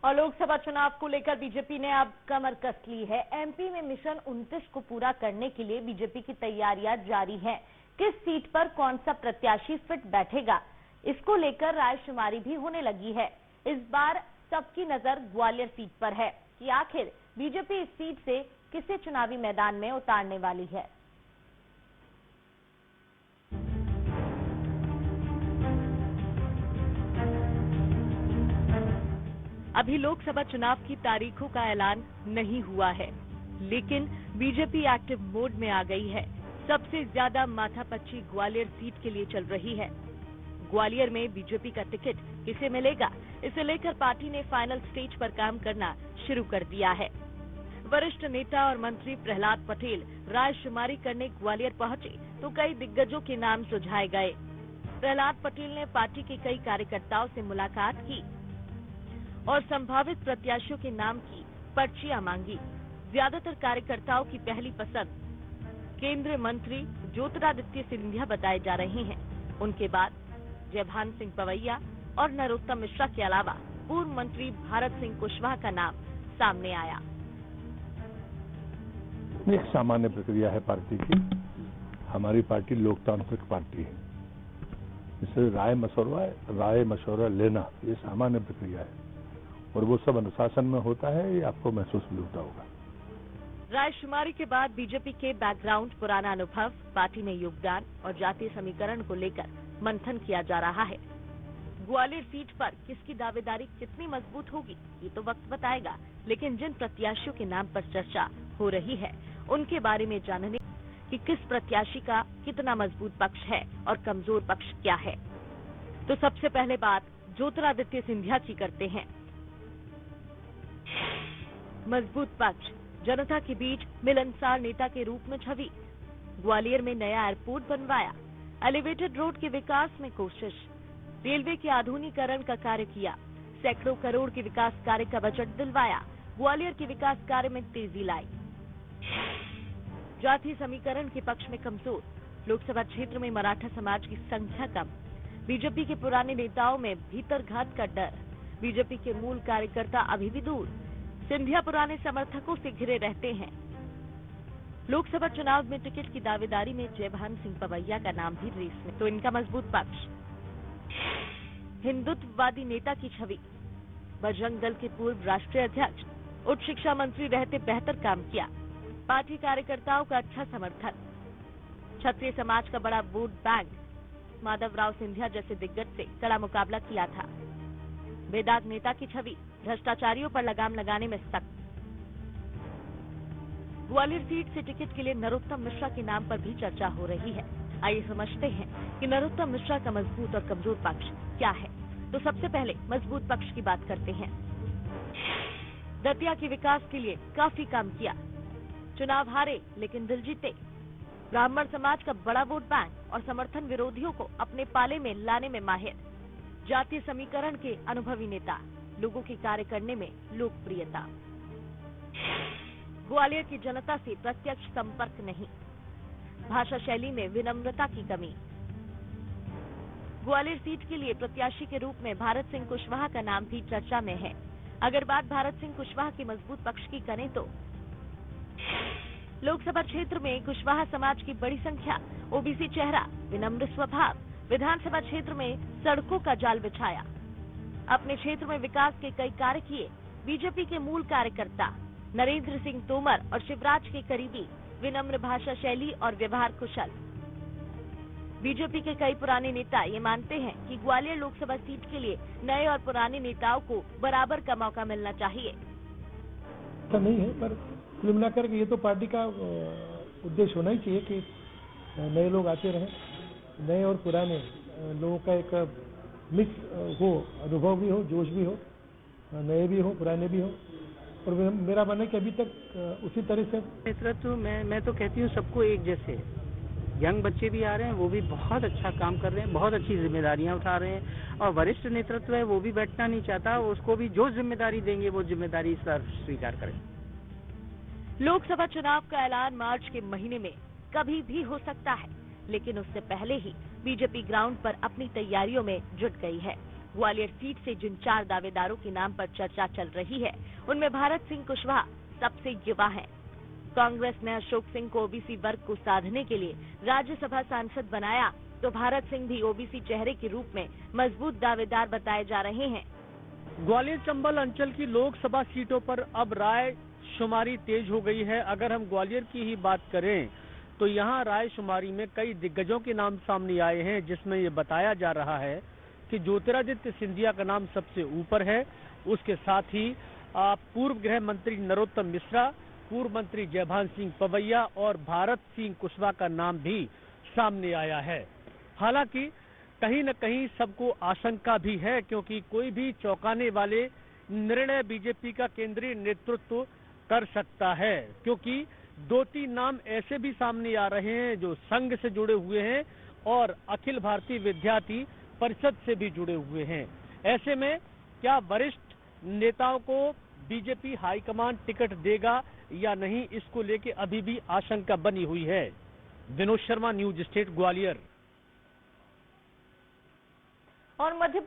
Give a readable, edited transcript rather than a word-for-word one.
और लोकसभा चुनाव को लेकर बीजेपी ने अब कमर कस ली है। एमपी में मिशन 29 को पूरा करने के लिए बीजेपी की तैयारियां जारी हैं। किस सीट पर कौन सा प्रत्याशी फिट बैठेगा, इसको लेकर रायशुमारी भी होने लगी है। इस बार सबकी नजर ग्वालियर सीट पर है कि आखिर बीजेपी इस सीट से किसे चुनावी मैदान में उतारने वाली है। अभी लोकसभा चुनाव की तारीखों का ऐलान नहीं हुआ है, लेकिन बीजेपी एक्टिव मोड में आ गई है। सबसे ज्यादा माथापच्ची ग्वालियर सीट के लिए चल रही है। ग्वालियर में बीजेपी का टिकट किसे मिलेगा, इसे लेकर पार्टी ने फाइनल स्टेज पर काम करना शुरू कर दिया है। वरिष्ठ नेता और मंत्री प्रहलाद पटेल रायशुमारी करने ग्वालियर पहुंचे तो कई दिग्गजों के नाम सुझाए गए। प्रहलाद पटेल ने पार्टी के कई कार्यकर्ताओं से मुलाकात की और संभावित प्रत्याशियों के नाम की पर्चियां मांगी। ज्यादातर कार्यकर्ताओं की पहली पसंद केंद्रीय मंत्री ज्योतिरादित्य सिंधिया बताए जा रहे हैं। उनके बाद जयभान सिंह पवैया और नरोत्तम मिश्रा के अलावा पूर्व मंत्री भारत सिंह कुशवाहा का नाम सामने आया। एक सामान्य प्रक्रिया है पार्टी की। हमारी पार्टी लोकतांत्रिक पार्टी है, इसलिए राय मशवरा लेना ये सामान्य प्रक्रिया है और वो सब अनुशासन में होता है। ये आपको महसूस भी होता होगा। रायशुमारी के बाद बीजेपी के बैकग्राउंड, पुराना अनुभव, पार्टी में योगदान और जातीय समीकरण को लेकर मंथन किया जा रहा है। ग्वालियर सीट पर किसकी दावेदारी कितनी मजबूत होगी ये तो वक्त बताएगा, लेकिन जिन प्रत्याशियों के नाम पर चर्चा हो रही है उनके बारे में जानने कि किस प्रत्याशी का कितना मजबूत पक्ष है और कमजोर पक्ष क्या है, तो सबसे पहले बात ज्योतिरादित्य सिंधिया की करते हैं। मजबूत पक्ष, जनता के बीच मिलनसार नेता के रूप में छवि, ग्वालियर में नया एयरपोर्ट बनवाया, एलिवेटेड रोड के विकास में कोशिश, रेलवे के आधुनिकीकरण का कार्य किया, सैकड़ों करोड़ के विकास कार्य का बजट दिलवाया, ग्वालियर के विकास कार्य में तेजी लाई। जातीय समीकरण के पक्ष में कमजोर, लोकसभा क्षेत्र में मराठा समाज की संख्या कम, बीजेपी के पुराने नेताओं में भीतरघात का डर, बीजेपी के मूल कार्यकर्ता अभी भी दूर, सिंधिया पुराने समर्थकों से घिरे रहते हैं। लोकसभा चुनाव में टिकट की दावेदारी में जयभान सिंह पवैया का नाम भी रेस में, तो इनका मजबूत पक्ष हिंदुत्ववादी नेता की छवि, बजरंग दल के पूर्व राष्ट्रीय अध्यक्ष, उच्च शिक्षा मंत्री रहते बेहतर काम किया, पार्टी कार्यकर्ताओं का अच्छा समर्थन, क्षत्रिय समाज का बड़ा वोट बैंक, माधवराव सिंधिया जैसे दिग्गज से कड़ा मुकाबला किया था, बेदाग नेता की छवि, भ्रष्टाचारियों पर लगाम लगाने में सख्त। ग्वालियर सीट से टिकट के लिए नरोत्तम मिश्रा के नाम पर भी चर्चा हो रही है। आइए समझते हैं कि नरोत्तम मिश्रा का मजबूत और कमजोर पक्ष क्या है। तो सबसे पहले मजबूत पक्ष की बात करते हैं। दतिया के विकास के लिए काफी काम किया, चुनाव हारे लेकिन दिल जीते, ब्राह्मण समाज का बड़ा वोट बैंक और समर्थन विरोधियों को अपने पाले में लाने में माहिर, जातीय समीकरण के अनुभवी नेता, लोगों के कार्य करने में लोकप्रियता, ग्वालियर की जनता से प्रत्यक्ष संपर्क नहीं, भाषा शैली में विनम्रता की कमी। ग्वालियर सीट के लिए प्रत्याशी के रूप में भारत सिंह कुशवाहा का नाम भी चर्चा में है। अगर बात भारत सिंह कुशवाहा के मजबूत पक्ष की करें तो लोकसभा क्षेत्र में कुशवाहा समाज की बड़ी संख्या, ओबीसी चेहरा, विनम्र स्वभाव, विधानसभा क्षेत्र में सड़कों का जाल बिछाया, अपने क्षेत्र में विकास के कई कार्य किए, बीजेपी के मूल कार्यकर्ता, नरेंद्र सिंह तोमर और शिवराज के करीबी, विनम्र भाषा शैली और व्यवहार कुशल। बीजेपी के कई पुराने नेता ये मानते हैं कि ग्वालियर लोकसभा सीट के लिए नए और पुराने नेताओं को बराबर का मौका मिलना चाहिए। ऐसा नहीं है, पर कुल मिलाकर ये तो पार्टी का उद्देश्य होना ही चाहिए कि नए लोग आते रहें, नए और पुराने लोगों का एक मिक्स हो, अनुभव भी हो, जोश भी हो, नए भी हो, पुराने भी हो। और मेरा मानना है कि अभी तक उसी तरह से नेतृत्व मैं तो कहती हूँ सबको एक जैसे। यंग बच्चे भी आ रहे हैं, वो भी बहुत अच्छा काम कर रहे हैं, बहुत अच्छी जिम्मेदारियां उठा रहे हैं, और वरिष्ठ नेतृत्व है वो भी बैठना नहीं चाहता, उसको भी जो जिम्मेदारी देंगे वो जिम्मेदारी स्वीकार करें। लोकसभा चुनाव का ऐलान मार्च के महीने में कभी भी हो सकता है, लेकिन उससे पहले ही बीजेपी ग्राउंड पर अपनी तैयारियों में जुट गई है। ग्वालियर सीट से जिन 4 दावेदारों के नाम पर चर्चा चल रही है, उनमें भारत सिंह कुशवाहा सबसे युवा हैं। कांग्रेस ने अशोक सिंह को ओबीसी वर्ग को साधने के लिए राज्यसभा सांसद बनाया, तो भारत सिंह भी ओबीसी चेहरे के रूप में मजबूत दावेदार बताए जा रहे हैं। ग्वालियर चंबल अंचल की लोकसभा सीटों पर अब राय शुमारी तेज हो गई है। अगर हम ग्वालियर की ही बात करें तो यहाँ राय शुमारी में कई दिग्गजों के नाम सामने आए हैं, जिसमें ये बताया जा रहा है कि ज्योतिरादित्य सिंधिया का नाम सबसे ऊपर है। उसके साथ ही पूर्व गृह मंत्री नरोत्तम मिश्रा, पूर्व मंत्री जयभान सिंह पवैया और भारत सिंह कुशवाहा का नाम भी सामने आया है। हालांकि कहीं न कहीं सबको आशंका भी है, क्योंकि कोई भी चौंकाने वाले निर्णय बीजेपी का केंद्रीय नेतृत्व कर सकता है, क्योंकि 2-3 नाम ऐसे भी सामने आ रहे हैं जो संघ से जुड़े हुए हैं और अखिल भारतीय विद्यार्थी परिषद से भी जुड़े हुए हैं। ऐसे में क्या वरिष्ठ नेताओं को बीजेपी हाईकमान टिकट देगा या नहीं, इसको लेके अभी भी आशंका बनी हुई है। Vinod Sharma, news state, Gwalior. और मध्य